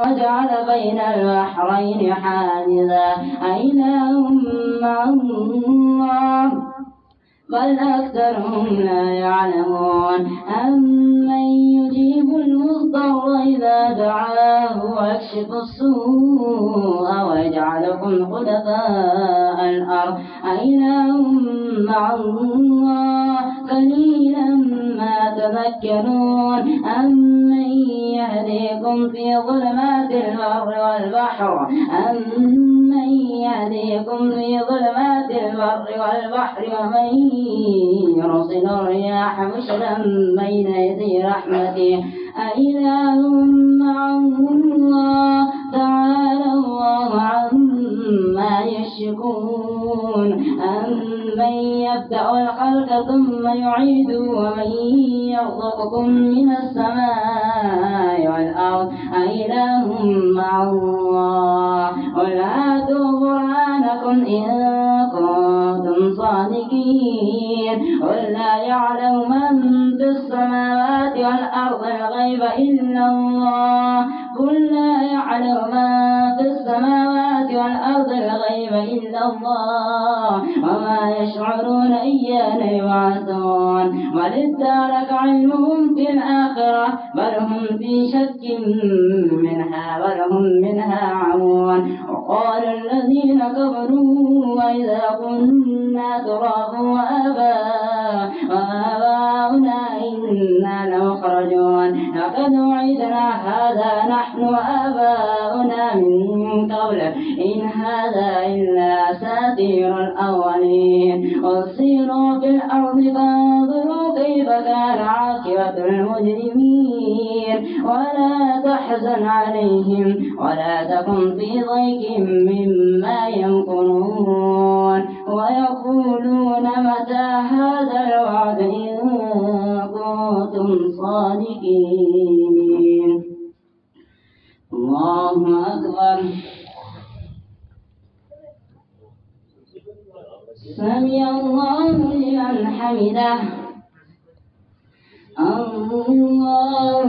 وجعل بين البحرين حاجزا أإله مع الله بل أكثرهم لا يعلمون أمن يجيب المضطر إذا دعاه ويكشف السوء ويجعلكم خلفاء الأرض أإله مع الله قليلا ما تذكرون أمن يهديكم في ظلمات البر والبحر أمن يهديكم في ظلمات البر والبحر ومن يرسل الرياح بشرا بين يدي رحمته أإله مع الله تعالى الله عما يشركون أمن يبدأ الخلق ثم يعيده ومن يرزقكم من السماء والأرض أإله مع الله قل هاتوا برهانكم إن كنتم صادقين قل لا يعلم من في السماوات والأرض الغيب إلا الله قل لا يعلم من في السماوات والأرض الغيب إلا الله وما يشعرون أيان يبعثون بل ادارك علمهم في الآخرة بل هم في شك منها عمون وقال الذين كفروا وإذا كنا ترابا وآباؤنا إنا لمخرجون لقد وعدنا هذا نحن وآباؤنا من قبل إن هذا إلا أساطير الأولين قل سيروا في الأرض فانظروا كيف كان عاقبة المجرمين ولا تحزن عليهم ولا تكن في ضيق مما يمكرون ويقولون متى هذا الوعد إن كنتم صادقين الله أكبر سمع الله لمن حمده الله